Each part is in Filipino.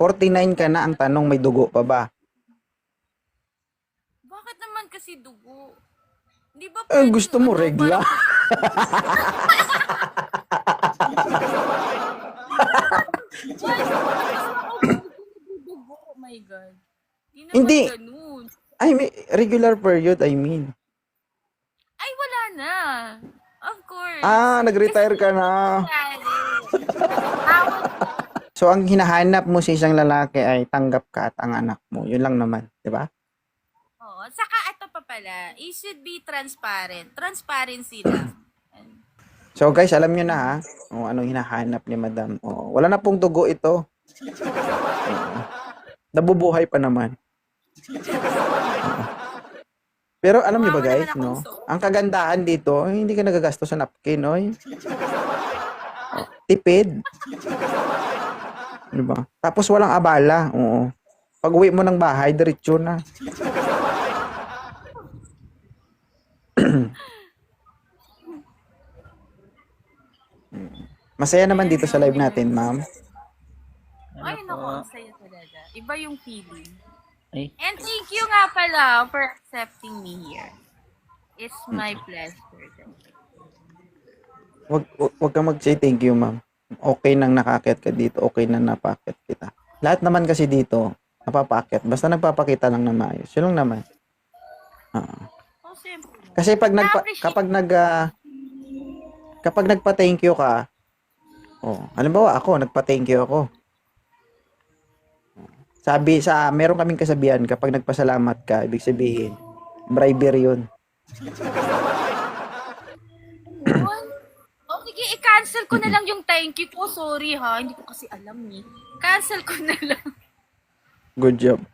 49 ka na, ang tanong may dugo pa ba? Bakit naman kasi dugo? Di ba Gusto mo regla? Dugo, oh my God. Di naman Hindi. ganun. Ay, may regular period, I mean. Ay, wala na. Of course. Nag-retire ka na. So, ang hinahanap mo sa isang lalaki ay tanggap ka at ang anak mo. Yun lang naman, di ba? Oo. Saka ito pa pala, it should be transparent. Transparency lang. So, guys, alam nyo na ha, kung anong hinahanap ni Madam. Wala na pong dugo ito. Nabubuhay pa naman. Pero alam niyo ba guys, no? Ang kagandahan dito, hindi ka nagagastos sa napkin, oy. Tipid. Diba? Tapos walang abala. Oo. Pag uwi mo ng bahay, diretso na. Masaya naman dito sa live natin, ma'am. Ay, naku, ang saya talaga. Iba yung feeling. Ay. And thank you nga pala for accepting me here. It's my pleasure. Wag kang mag-say thank you, ma'am. Okay nang nakakit ka dito, okay na napakit kita. Lahat naman kasi dito, napapakit. Basta nagpapakita lang na maayos. Yun lang naman. Oh, simple. Kasi kapag nagpa-thank you ka, halimbawa ako, nagpa-thank you ako. Meron kaming kasabihan, kapag nagpasalamat ka, ibig sabihin, bribery yun. Sige, i-cancel ko na lang yung thank you ko. Sorry ha, hindi ko kasi alam eh. Cancel ko na lang. Good job.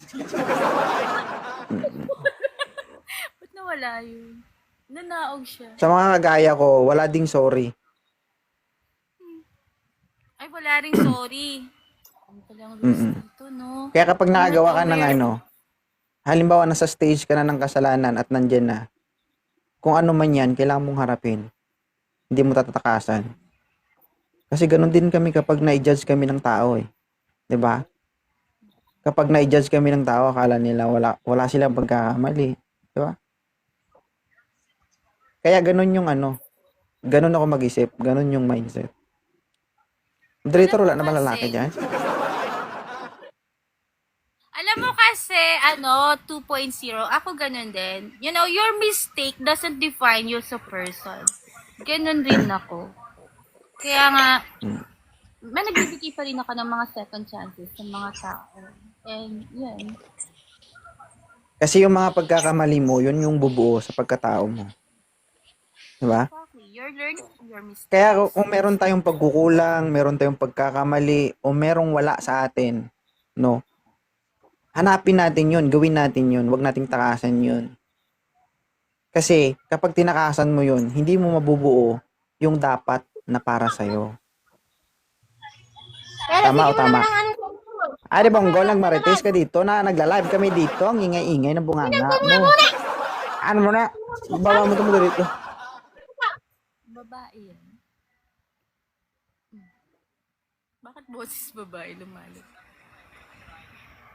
Ba't nawala yun? Nanaog siya. Sa mga kagaya ko, wala ding sorry. Ay, wala ring sorry. Ano palang rules dito, no? Kaya kapag nakagawa ka ng halimbawa nasa stage ka na ng kasalanan at nandyan na, kung ano man yan, kailangan mong harapin. Hindi mo tatatakasan. Kasi ganun din kami kapag na-judge kami ng tao eh. 'Di ba? Kapag na-judge kami ng tao, akala nila wala silang pagkakamali. 'Di ba? Kaya ganun yung ganun ako mag-isip, ganun yung mindset. Moderator, wala naman lalaki dyan. Alam mo kasi, 2.0, ako ganun din. You know, your mistake doesn't define you as a person. Ganun rin ako. Kaya nga, nagbibigay pa rin ako ng mga second chances sa mga tao. And, yun. Kasi yung mga pagkakamali mo, yun yung bubuo sa pagkatao mo. Diba? Exactly. You're learning from your mistakes. Kaya kung meron tayong pagkukulang, meron tayong pagkakamali, o merong wala sa atin, no? Hanapin natin yun, gawin natin yun, wag nating takasan yun. Kasi kapag tinakasan mo yun, hindi mo mabubuo yung dapat na para sa'yo. Tama o tama? Di Bongo, nagmarites ka dito na nagla-live kami dito, ang ingay-ingay ng bunganga mo. Ano mo na? Bawa mo ito dito. Babae yan. Bakit boses babae lumalit?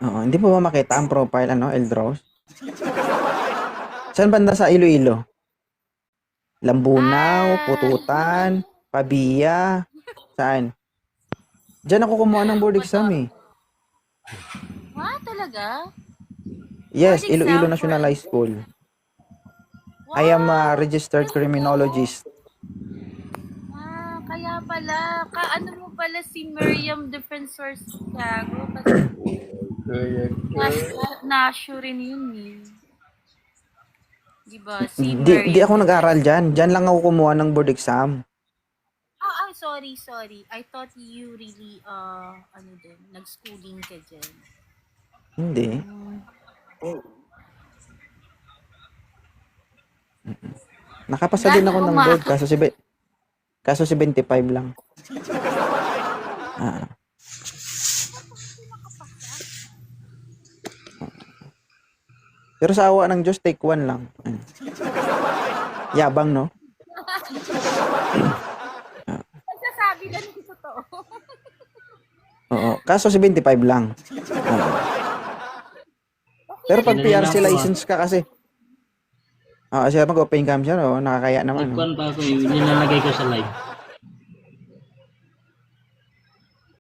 Hindi mo ba makita ang profile, Eldros? Saan banda sa Iloilo? Lambunaw, Pututan, Pabia, saan? Diyan ako kumuha ng board exam eh. Talaga? Yes, Board Iloilo exam National for- High School. I am a registered criminologist. Kaya pala, kaano mo pala si Miriam Defensor Santiago? Kasi na-sure rin yun eh. Diba? Si Miriam. Di ako nag-aral dyan. Dyan lang ako kumuha ng board exam. Sorry. I thought you really, nag-schooling ka dyan. Hindi. Nakapasa din ako ng board kaso 75 lang. Pero sa awa ng Diyos, take 1 lang. Yabang, no? Nagsasabi lang yung totoo. Oo. Kaso 75 lang. Oo. Pero pag Ganun lang PRC po, license ka kasi, siya mag-open cam siya, nakakaya naman. Nagkuhan pa ako, nilalagay ko sa live.